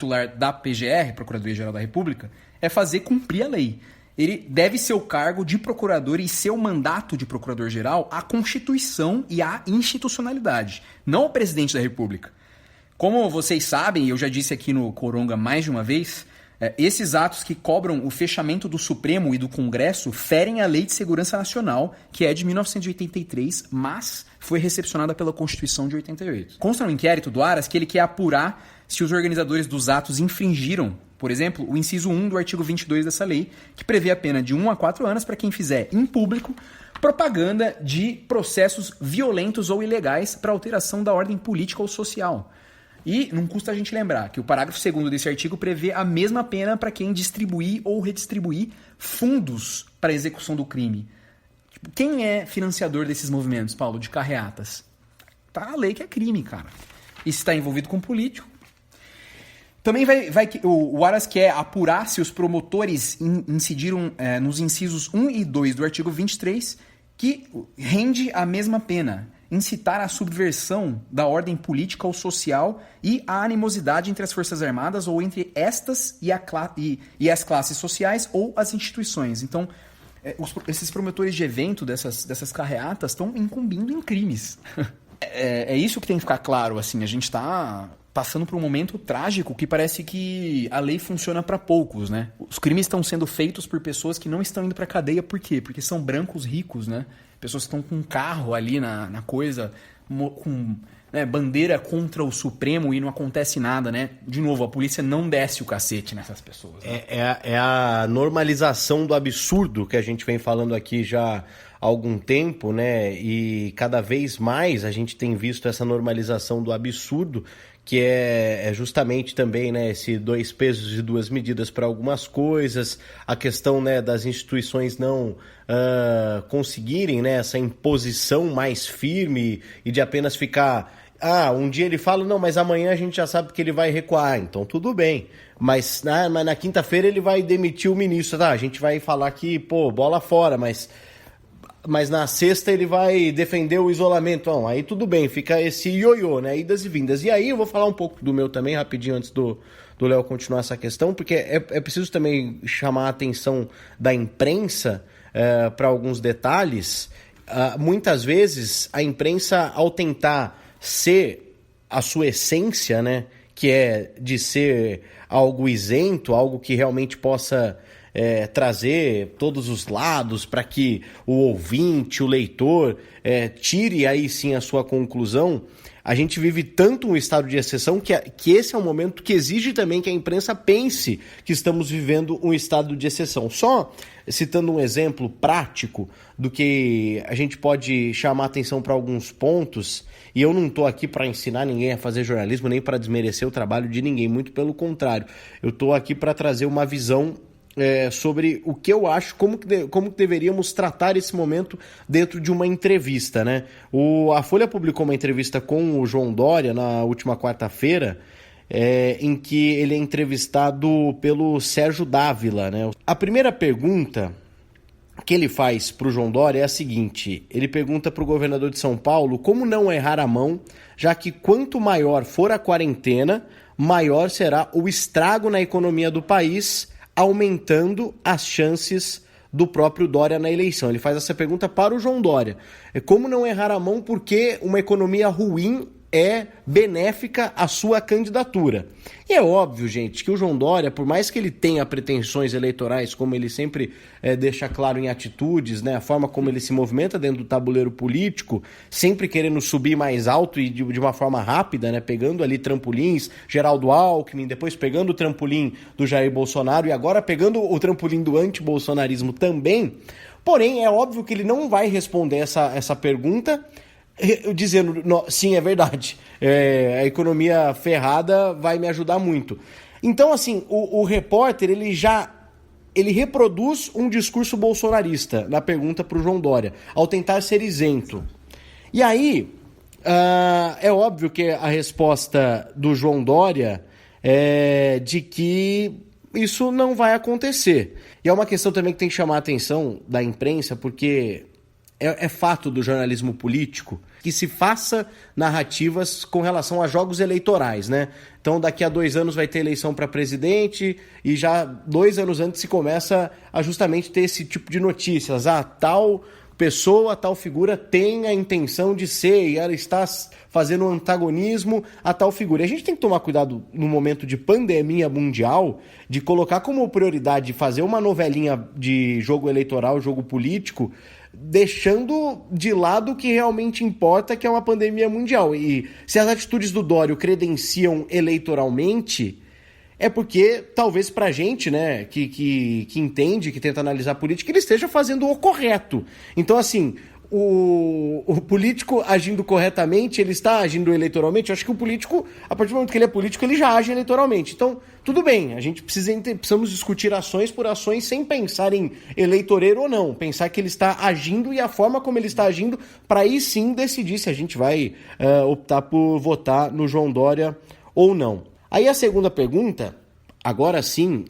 titular da PGR, Procuradoria-Geral da República, é fazer cumprir a lei. Ele deve seu cargo de procurador e seu mandato de procurador-geral à Constituição e à institucionalidade, não ao presidente da República. Como vocês sabem, eu já disse aqui no Coronga mais de uma vez, esses atos que cobram o fechamento do Supremo e do Congresso ferem a Lei de Segurança Nacional, que é de 1983, mas foi recepcionada pela Constituição de 88. Consta no inquérito do Aras que ele quer apurar se os organizadores dos atos infringiram, por exemplo, o inciso 1 do artigo 22 dessa lei, que prevê a pena de 1 a 4 anos para quem fizer em público propaganda de processos violentos ou ilegais para alteração da ordem política ou social. E não custa a gente lembrar que o parágrafo 2º desse artigo prevê a mesma pena para quem distribuir ou redistribuir fundos para a execução do crime. Quem é financiador desses movimentos, Paulo, de carreatas? Tá na lei que é crime, cara. E se está envolvido com político. Também o Aras quer apurar se os promotores incidiram nos incisos 1 e 2 do artigo 23, que rende a mesma pena. Incitar a subversão da ordem política ou social e a animosidade entre as Forças Armadas ou entre estas e as classes sociais ou as instituições. Então, esses promotores de evento dessas carreatas estão incumbindo em crimes. É isso que tem que ficar claro. Assim, a gente está passando por um momento trágico que parece que a lei funciona para poucos, né? Os crimes estão sendo feitos por pessoas que não estão indo para cadeia. Por quê? Porque são brancos ricos, né? Pessoas que estão com um carro ali na coisa, com bandeira contra o Supremo e não acontece nada, né? De novo, a polícia não desce o cacete nessas pessoas. Né? É a normalização do absurdo que a gente vem falando aqui já há algum tempo, né? E cada vez mais a gente tem visto essa normalização do absurdo, que é justamente também, né, esse 2 pesos e 2 medidas para algumas coisas, a questão, né, das instituições não conseguirem, né, essa imposição mais firme e de apenas ficar... um dia ele fala, não, mas amanhã a gente já sabe que ele vai recuar, então tudo bem. Mas na quinta-feira ele vai demitir o ministro, tá? A gente vai falar que, bola fora, mas na sexta ele vai defender o isolamento. Não, aí tudo bem, fica esse ioiô, né? Idas e vindas. E aí eu vou falar um pouco do meu também, rapidinho, antes do Léo continuar essa questão, porque é preciso também chamar a atenção da imprensa para alguns detalhes. Muitas vezes a imprensa, ao tentar ser a sua essência, né? Que é de ser algo isento, algo que realmente possa... trazer todos os lados para que o ouvinte, o leitor, tire aí sim a sua conclusão. A gente vive tanto um estado de exceção que esse é um momento que exige também que a imprensa pense que estamos vivendo um estado de exceção. Só citando um exemplo prático do que a gente pode chamar atenção para alguns pontos, e eu não estou aqui para ensinar ninguém a fazer jornalismo, nem para desmerecer o trabalho de ninguém, muito pelo contrário. Eu estou aqui para trazer uma visão sobre o que eu acho, como que deveríamos tratar esse momento dentro de uma entrevista, né? A Folha publicou uma entrevista com o João Dória na última quarta-feira, em que ele é entrevistado pelo Sérgio Dávila, né? A primeira pergunta que ele faz para o João Dória é a seguinte: ele pergunta para o governador de São Paulo como não errar a mão, já que quanto maior for a quarentena, maior será o estrago na economia do país, aumentando as chances do próprio Dória na eleição. Ele faz essa pergunta para o João Dória. Como não errar a mão porque uma economia ruim é benéfica à sua candidatura? E é óbvio, gente, que o João Dória, por mais que ele tenha pretensões eleitorais, como ele sempre deixa claro em atitudes, né, a forma como ele se movimenta dentro do tabuleiro político, sempre querendo subir mais alto e de uma forma rápida, né, pegando ali trampolins, Geraldo Alckmin, depois pegando o trampolim do Jair Bolsonaro e agora pegando o trampolim do antibolsonarismo também. Porém, é óbvio que ele não vai responder essa pergunta dizendo, sim, é verdade, a economia ferrada vai me ajudar muito. Então, assim, o repórter, ele reproduz um discurso bolsonarista na pergunta para o João Dória, ao tentar ser isento. E aí, é óbvio que a resposta do João Dória é de que isso não vai acontecer. E é uma questão também que tem que chamar a atenção da imprensa, porque é fato do jornalismo político que se faça narrativas com relação a jogos eleitorais, né? Então, daqui a 2 anos vai ter eleição para presidente e já 2 anos antes se começa a justamente ter esse tipo de notícias. Tal pessoa, tal figura tem a intenção de ser e ela está fazendo um antagonismo a tal figura. E a gente tem que tomar cuidado no momento de pandemia mundial de colocar como prioridade fazer uma novelinha de jogo eleitoral, jogo político, deixando de lado o que realmente importa, que é uma pandemia mundial. E se as atitudes do Dória o credenciam eleitoralmente, é porque, talvez pra gente, né, que entende, que tenta analisar a política, ele esteja fazendo o correto. Então, assim, o político agindo corretamente, ele está agindo eleitoralmente. Eu acho que o político, a partir do momento que ele é político, ele já age eleitoralmente. Então, tudo bem, a gente precisamos discutir ações por ações sem pensar em eleitoreiro ou não. Pensar que ele está agindo e a forma como ele está agindo, para aí sim decidir se a gente vai optar por votar no João Dória ou não. Aí a segunda pergunta, agora sim,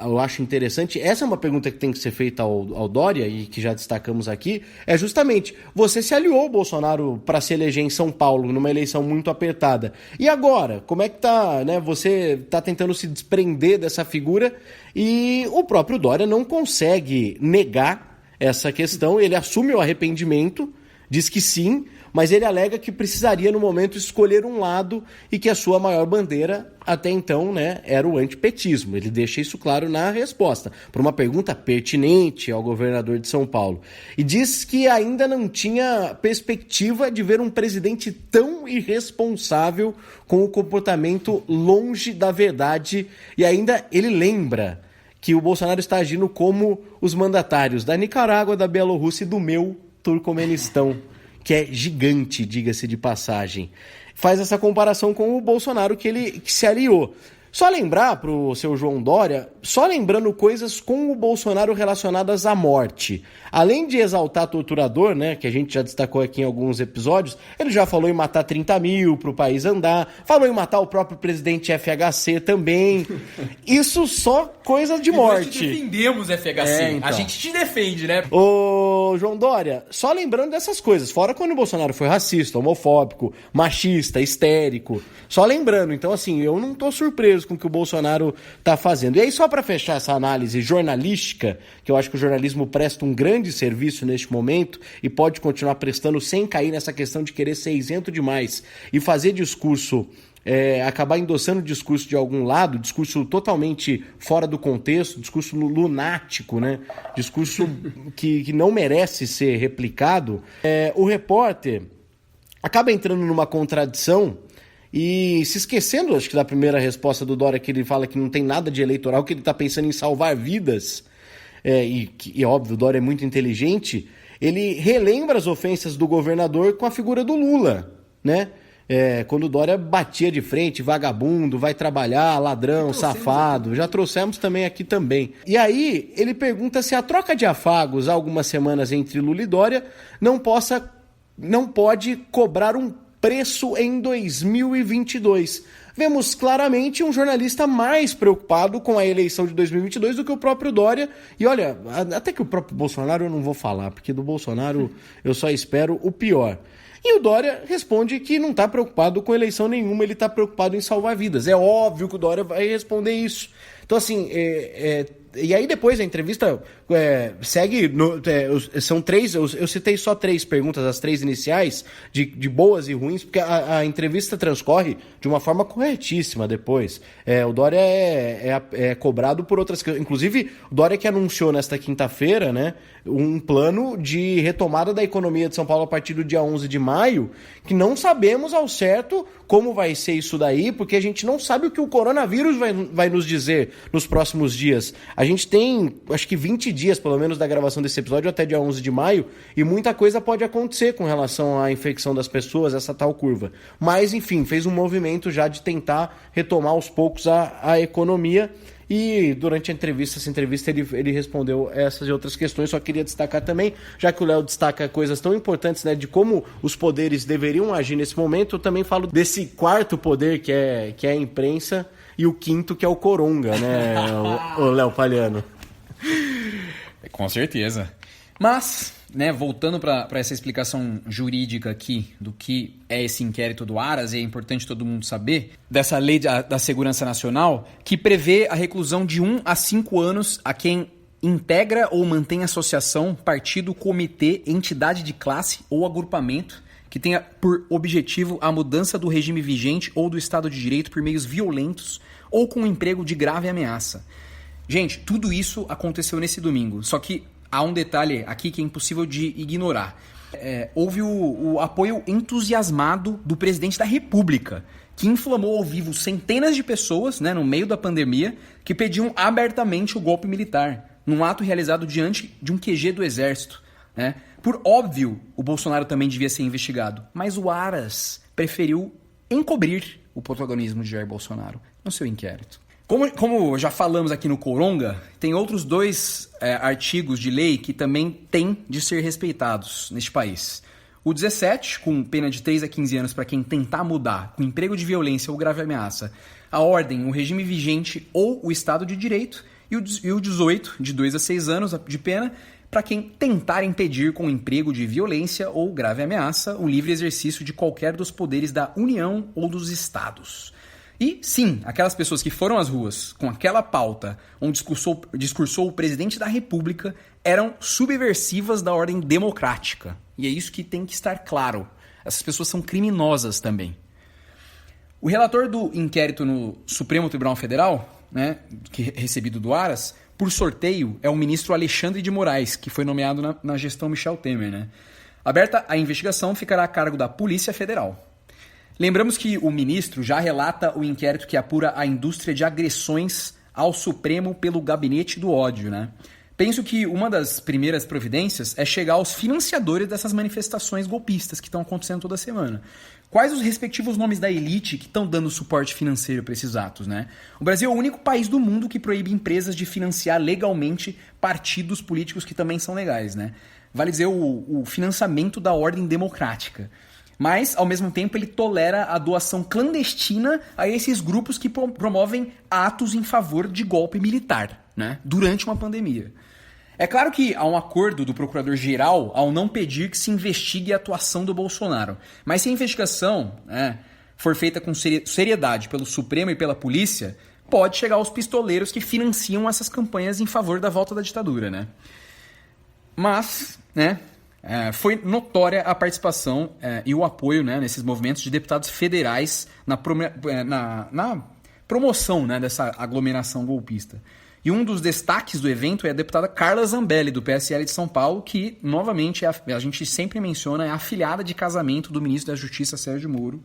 eu acho interessante, essa é uma pergunta que tem que ser feita ao Dória e que já destacamos aqui, é justamente, você se aliou ao Bolsonaro para se eleger em São Paulo, numa eleição muito apertada. E agora, como é que tá, né? Você tá tentando se desprender dessa figura e o próprio Dória não consegue negar essa questão, ele assume o arrependimento, diz que sim, mas ele alega que precisaria, no momento, escolher um lado e que a sua maior bandeira, até então, né, era o antipetismo. Ele deixa isso claro na resposta, por uma pergunta pertinente ao governador de São Paulo. E diz que ainda não tinha perspectiva de ver um presidente tão irresponsável com o comportamento longe da verdade. E ainda ele lembra que o Bolsonaro está agindo como os mandatários da Nicarágua, da Bielorrússia e do meu Turcomenistão, que é gigante, diga-se de passagem. Faz essa comparação com o Bolsonaro que se aliou. Só lembrar para o seu João Dória, só lembrando coisas com o Bolsonaro relacionadas à morte. Além de exaltar torturador, né, que a gente já destacou aqui em alguns episódios, ele já falou em matar 30 mil para o país andar, falou em matar o próprio presidente FHC também. Isso só coisa de morte. Nós te defendemos, FHC. Então. A gente te defende, né? Ô, João Dória, só lembrando dessas coisas, fora quando o Bolsonaro foi racista, homofóbico, machista, histérico, só lembrando. Então, assim, eu não tô surpreso com o que o Bolsonaro tá fazendo. E aí, só para fechar essa análise jornalística, que eu acho que o jornalismo presta um grande serviço neste momento e pode continuar prestando sem cair nessa questão de querer ser isento demais e fazer discurso, acabar endossando discurso de algum lado, discurso totalmente fora do contexto, discurso lunático, né? Discurso que não merece ser replicado. O repórter acaba entrando numa contradição e se esquecendo, acho que da primeira resposta do Dória, que ele fala que não tem nada de eleitoral, que ele está pensando em salvar vidas, e óbvio, o Dória é muito inteligente, ele relembra as ofensas do governador com a figura do Lula, né? Quando o Dória batia de frente, vagabundo, vai trabalhar, ladrão, safado, já trouxemos também aqui também. E aí ele pergunta se a troca de afagos há algumas semanas entre Lula e Dória não pode cobrar um preço em 2022. Vemos claramente um jornalista mais preocupado com a eleição de 2022 do que o próprio Dória. E olha, até que o próprio Bolsonaro eu não vou falar, porque do Bolsonaro eu só espero o pior. E o Dória responde que não está preocupado com eleição nenhuma, ele está preocupado em salvar vidas. É óbvio que o Dória vai responder isso. Então, assim, e aí depois a entrevista segue, são 3, eu citei só 3 perguntas, as 3 iniciais, de boas e ruins, porque a entrevista transcorre de uma forma corretíssima depois. O Dória é cobrado por outras coisas. Inclusive, o Dória que anunciou nesta quinta-feira, né, um plano de retomada da economia de São Paulo a partir do dia 11 de maio, que não sabemos ao certo como vai ser isso daí, porque a gente não sabe o que o coronavírus vai nos dizer nos próximos dias. A gente tem, acho que 20 dias, pelo menos, da gravação desse episódio até dia 11 de maio, e muita coisa pode acontecer com relação à infecção das pessoas, essa tal curva. Mas, enfim, fez um movimento já de tentar retomar aos poucos a economia, e durante essa entrevista ele respondeu essas e outras questões. Só queria destacar também, já que o Léo destaca coisas tão importantes, né, de como os poderes deveriam agir nesse momento, eu também falo desse quarto poder que é a imprensa, e o quinto que é o coronga, né, o Léo Palhano. Com certeza. Mas né, voltando para essa explicação jurídica aqui do que é esse inquérito do Aras, e é importante todo mundo saber, dessa lei da Segurança Nacional, que prevê a reclusão de 1 a 5 anos a quem integra ou mantém associação, partido, comitê, entidade de classe ou agrupamento que tenha por objetivo a mudança do regime vigente ou do Estado de Direito por meios violentos ou com emprego de grave ameaça. Gente, tudo isso aconteceu nesse domingo, só que há um detalhe aqui que é impossível de ignorar. Houve o apoio entusiasmado do presidente da República, que inflamou ao vivo centenas de pessoas, né, no meio da pandemia, que pediam abertamente o golpe militar, num ato realizado diante de um QG do Exército. Né? Por óbvio, o Bolsonaro também devia ser investigado, mas o Aras preferiu encobrir o protagonismo de Jair Bolsonaro no seu inquérito. Como já falamos aqui no Coronga, tem outros 2 artigos de lei que também têm de ser respeitados neste país. O 17, com pena de 3 a 15 anos para quem tentar mudar, com emprego de violência ou grave ameaça, a ordem, o regime vigente ou o Estado de Direito. E o 18, de 2 a 6 anos de pena, para quem tentar impedir com emprego de violência ou grave ameaça o livre exercício de qualquer dos poderes da União ou dos Estados. E, sim, aquelas pessoas que foram às ruas com aquela pauta onde discursou o presidente da República eram subversivas da ordem democrática. E é isso que tem que estar claro. Essas pessoas são criminosas também. O relator do inquérito no Supremo Tribunal Federal, né, recebido do Aras, por sorteio, é o ministro Alexandre de Moraes, que foi nomeado na gestão Michel Temer. Né? Aberta a investigação ficará a cargo da Polícia Federal. Lembramos que o ministro já relata o inquérito que apura a indústria de agressões ao Supremo pelo gabinete do ódio, né? Penso que uma das primeiras providências é chegar aos financiadores dessas manifestações golpistas que estão acontecendo toda semana. Quais os respectivos nomes da elite que estão dando suporte financeiro para esses atos, né? O Brasil é o único país do mundo que proíbe empresas de financiar legalmente partidos políticos que também são legais, né? Vale dizer, o financiamento da ordem democrática. Mas, ao mesmo tempo, ele tolera a doação clandestina a esses grupos que promovem atos em favor de golpe militar, né, durante uma pandemia. É claro que há um acordo do procurador-geral ao não pedir que se investigue a atuação do Bolsonaro. Mas se a investigação for feita com seriedade pelo Supremo e pela polícia, pode chegar aos pistoleiros que financiam essas campanhas em favor da volta da ditadura, né? Mas, né... foi notória a participação e o apoio, né, nesses movimentos de deputados federais na promoção, né, dessa aglomeração golpista. E um dos destaques do evento é a deputada Carla Zambelli, do PSL de São Paulo, que, novamente, a gente sempre menciona, é a afilhada de casamento do ministro da Justiça, Sérgio Moro,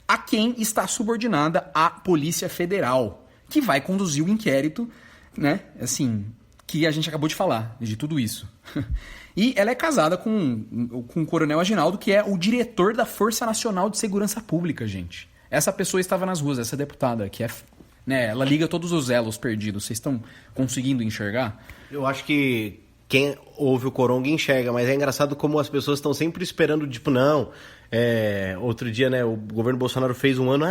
a quem está subordinada a Polícia Federal, que vai conduzir o inquérito, né, assim, que a gente acabou de falar, de tudo isso. E ela é casada com o Coronel Aginaldo, que é o diretor da Força Nacional de Segurança Pública, gente. Essa pessoa estava nas ruas, essa deputada, que é, né, ela liga todos os elos perdidos. Vocês estão conseguindo enxergar? Eu acho que quem ouve o Coronga enxerga, mas é engraçado como as pessoas estão sempre esperando, tipo, não... outro dia, né, o governo Bolsonaro fez um ano,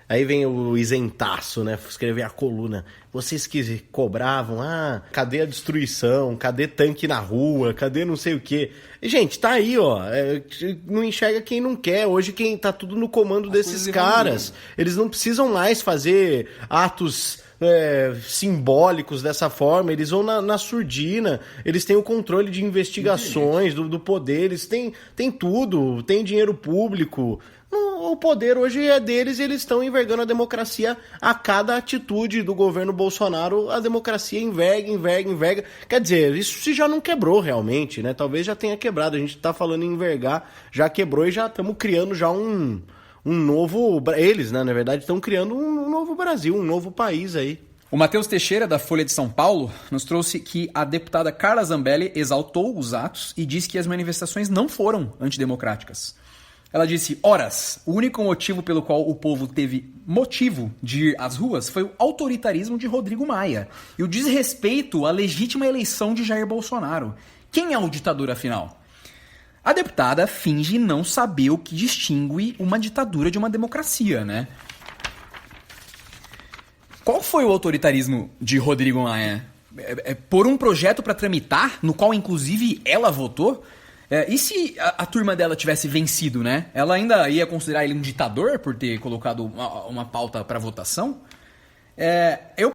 aí vem o isentaço, né, escrever a coluna, vocês que cobravam, cadê a destruição, cadê tanque na rua, cadê não sei o quê, e, gente, tá aí, ó, não enxerga quem não quer, hoje quem tá tudo no comando desses caras, eles não precisam mais fazer atos... simbólicos dessa forma, eles vão na surdina, eles têm o controle de investigações do poder, eles têm tudo, tem dinheiro público, o poder hoje é deles e eles estão envergando a democracia a cada atitude do governo Bolsonaro, a democracia enverga, quer dizer, isso se já não quebrou realmente, né, talvez já tenha quebrado, a gente tá falando em envergar, já quebrou e já estamos criando já um novo... Eles, né, na verdade, estão criando um novo Brasil, um novo país aí. O Matheus Teixeira, da Folha de São Paulo, nos trouxe que a deputada Carla Zambelli exaltou os atos e disse que as manifestações não foram antidemocráticas. Ela disse, o único motivo pelo qual o povo teve motivo de ir às ruas foi o autoritarismo de Rodrigo Maia e o desrespeito à legítima eleição de Jair Bolsonaro. Quem é o ditador, afinal? A deputada finge não saber o que distingue uma ditadura de uma democracia, né? Qual foi o autoritarismo de Rodrigo Maia? Por um projeto para tramitar, no qual inclusive ela votou? E se a turma dela tivesse vencido, né? Ela ainda ia considerar ele um ditador por ter colocado uma pauta para votação? Eu